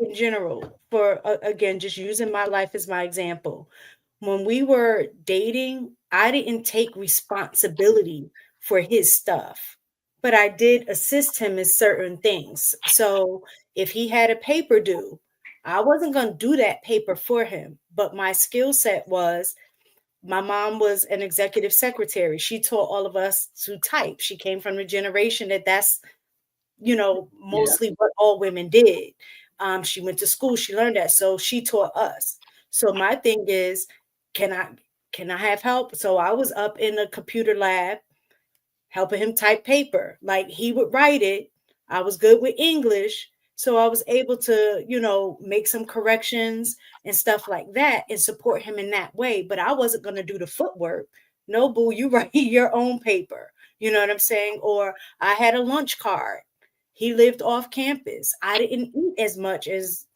in general, for again, just using my life as my example, when we were dating, I didn't take responsibility for his stuff, but I did assist him in certain things. So if he had a paper due, I wasn't going to do that paper for him, but my skill set was, my mom was an executive secretary. She taught all of us to type. She came from the generation that's Yeah. mostly what all women did. She went to school, she learned that, so she taught us. So my thing is, can I can I have help? So I was up in the computer lab helping him type paper. Like he would write it. I was good with English. So I was able to, make some corrections and stuff like that and support him in that way. But I wasn't going to do the footwork. No, boo, you write your own paper. You know what I'm saying? Or I had a lunch card. He lived off campus. I didn't eat as much as,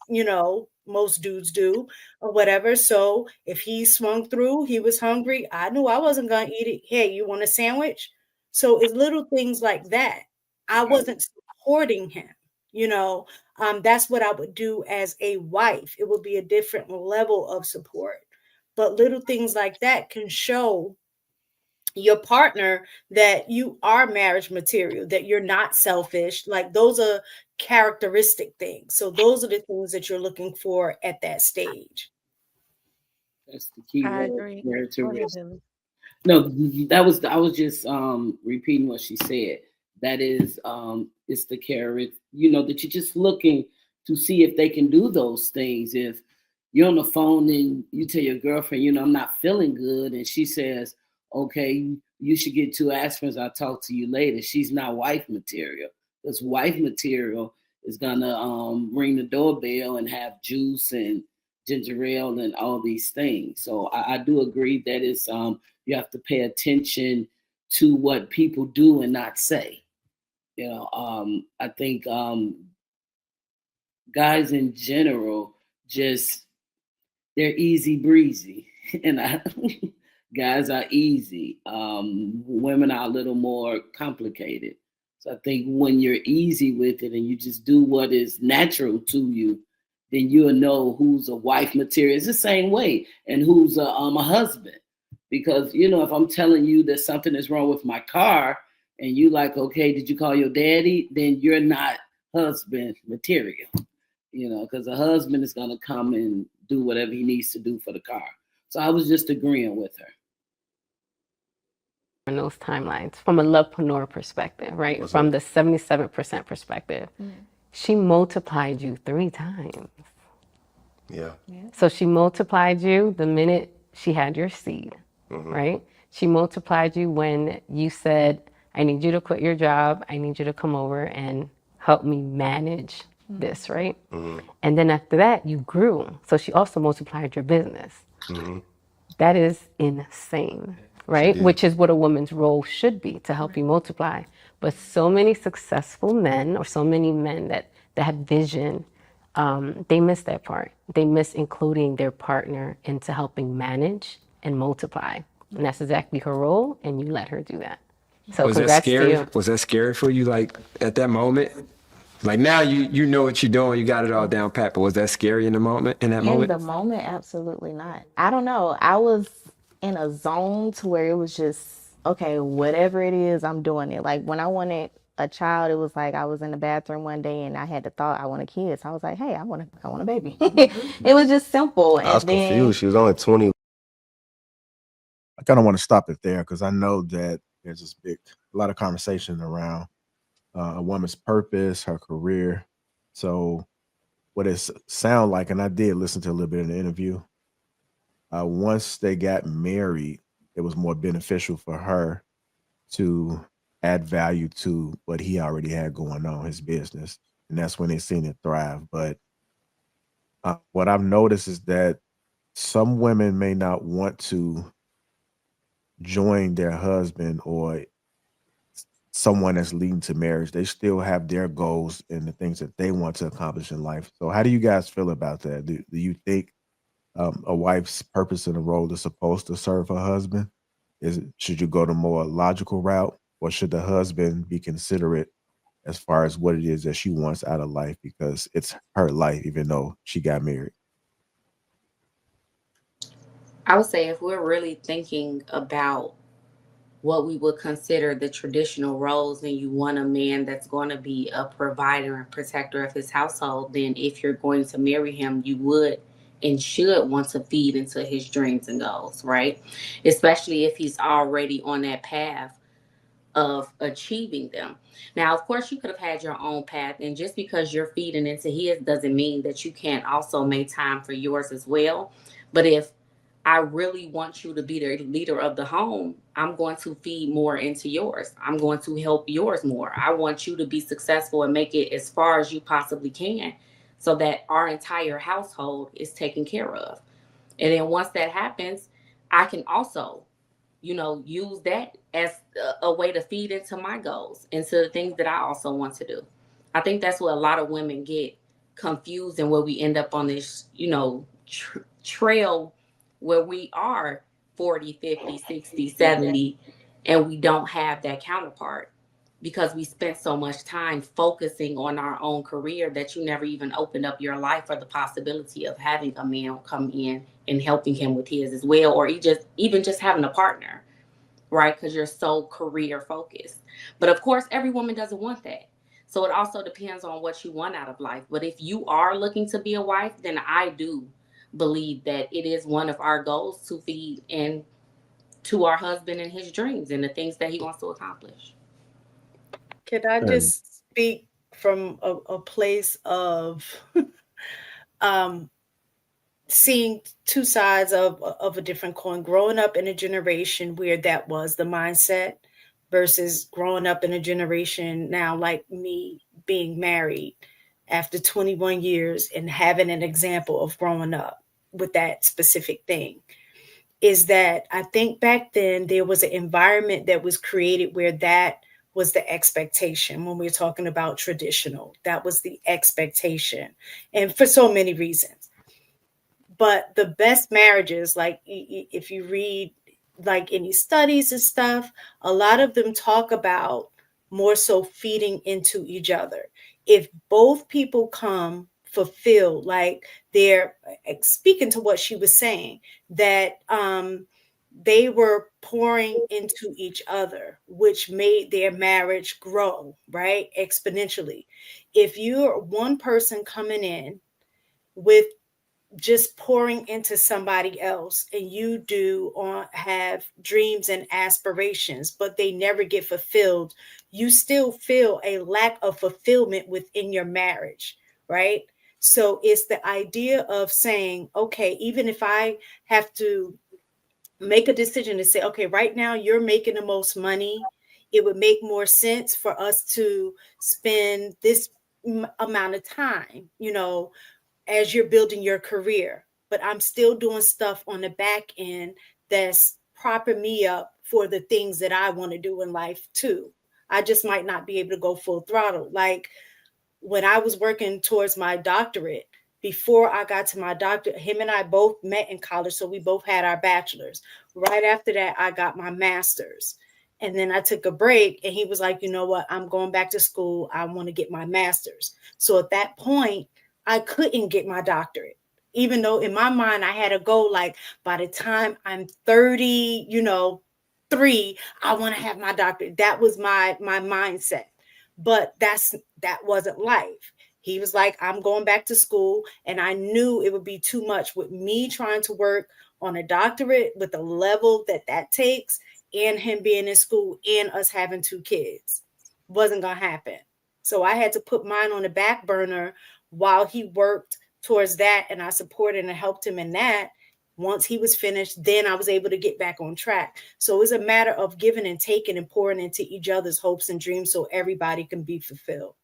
most dudes do or whatever. So if he swung through, he was hungry. I knew I wasn't going to eat it. Hey, you want a sandwich? So it's little things like that. I Right. wasn't supporting him, you know. That's what I would do as a wife. It would be a different level of support. But little things like that can show your partner that you are marriage material, that you're not selfish. Like those are characteristic things. So those are the things that you're looking for at that stage. That's the key I word. agree. Go ahead, Characteristics. Billy. No, that was I was just repeating what she said. That is it's the character, that you're just looking to see if they can do those things. If you're on the phone and you tell your girlfriend, I'm not feeling good, and she says, okay, you should get 2 aspirins, I'll talk to you later. She's not wife material. Because wife material is gonna ring the doorbell and have juice and ginger ale and all these things. So I do agree that it's you have to pay attention to what people do and not say. I think guys in general just they're easy breezy, and guys are easy. Women are a little more complicated. So I think when you're easy with it and you just do what is natural to you, then you'll know who's a wife material. It's the same way, and who's a husband. Because if I'm telling you that something is wrong with my car, and you like, okay, did you call your daddy? Then you're not husband material. Because a husband is gonna come and do whatever he needs to do for the car. So I was just agreeing with her. In those timelines from a lovepreneur perspective, right? From the 77% perspective, she multiplied you 3 times. Yeah. So she multiplied you the minute she had your seed, right? She multiplied you when you said, I need you to quit your job. I need you to come over and help me manage this, right? And then after that, you grew. So she also multiplied your business. That is insane, right? Which is what a woman's role should be, to help you multiply. But so many successful men, or so many men that have vision, they miss that part. They miss including their partner into helping manage and multiply. And that's exactly her role, and you let her do that. So Was that congrats to scary? you. Was that scary for you, like at that moment? Like now you know what you're doing, you got it all down pat, but was that scary in the moment, in that In moment? the moment, absolutely not. I don't know. I was in a zone to where it was just, okay, whatever it is, I'm doing it. Like when I wanted a child, it was like I was in the bathroom one day and I had the thought I want a kid. So I was like, hey, I want a baby. It was just simple. I was And then confused. She was only 20. I kind of want to stop it there because I know that there's a lot of conversation around a woman's purpose, her career. So, what it sound like, and I did listen to a little bit in the interview. Once they got married, it was more beneficial for her to add value to what he already had going on, his business, and that's when they seen it thrive. But what I've noticed is that some women may not want to join their husband or someone that's leading to marriage. They still have their goals and the things that they want to accomplish in life. So, how do you guys feel about that? Do you think a wife's purpose in the role is supposed to serve her husband? Should you go the more logical route, or should the husband be considerate as far as what it is that she wants out of life, because it's her life, even though she got married. I would say if we're really thinking about what we would consider the traditional roles and you want a man that's going to be a provider and protector of his household, then if you're going to marry him, you would and should want to feed into his dreams and goals, right? Especially if he's already on that path of achieving them. Now, of course, you could have had your own path, and just because you're feeding into his doesn't mean that you can't also make time for yours as well. But if I really want you to be the leader of the home, I'm going to feed more into yours. I'm going to help yours more. I want you to be successful and make it as far as you possibly can so that our entire household is taken care of. And then once that happens, I can also, use that as a way to feed into my goals, into the things that I also want to do. I think that's where a lot of women get confused and where we end up on this, trail where we are 40, 50, 60, 70, and we don't have that counterpart because we spent so much time focusing on our own career that you never even opened up your life for the possibility of having a man come in and helping him with his as well, or even just having a partner, right? Because you're so career focused. But of course, every woman doesn't want that. So it also depends on what you want out of life. But if you are looking to be a wife, then I do believe that it is one of our goals to feed and to our husband and his dreams and the things that he wants to accomplish. Can I And just speak from a place of um, seeing two sides of a different coin? Growing up in a generation where that was the mindset versus growing up in a generation now, like me, being married after 21 years and having an example of growing up with that specific thing, is that I think back then there was an environment that was created where that was the expectation. When we're talking about traditional, that was the expectation, and for so many reasons. But the best marriages, like if you read like any studies and stuff, a lot of them talk about more so feeding into each other. If both people come fulfilled, like they're speaking to what she was saying, that they were pouring into each other, which made their marriage grow, right? Exponentially. If you're one person coming in with just pouring into somebody else and you do have dreams and aspirations but they never get fulfilled, you still feel a lack of fulfillment within your marriage, right? So it's the idea of saying, okay, even if I have to make a decision to say, okay, right now you're making the most money, it would make more sense for us to spend this amount of time, as you're building your career, but I'm still doing stuff on the back end that's propping me up for the things that I want to do in life too. I just might not be able to go full throttle. Like when I was working towards my doctorate, before I got to my doctorate, him and I both met in college. So we both had our bachelors. Right after that, I got my master's. And then I took a break and he was like, you know what? I'm going back to school. I want to get my master's. So at that point, I couldn't get my doctorate, even though in my mind I had a goal like by the time I'm 30, 3, I want to have my doctorate. That was my mindset. But that wasn't life. He was like, I'm going back to school. And I knew it would be too much with me trying to work on a doctorate with the level that takes and him being in school and us having 2 kids. Wasn't going to happen. So I had to put mine on the back burner while he worked towards that. And I supported and helped him in that. Once he was finished, then I was able to get back on track. So it's a matter of giving and taking and pouring into each other's hopes and dreams so everybody can be fulfilled.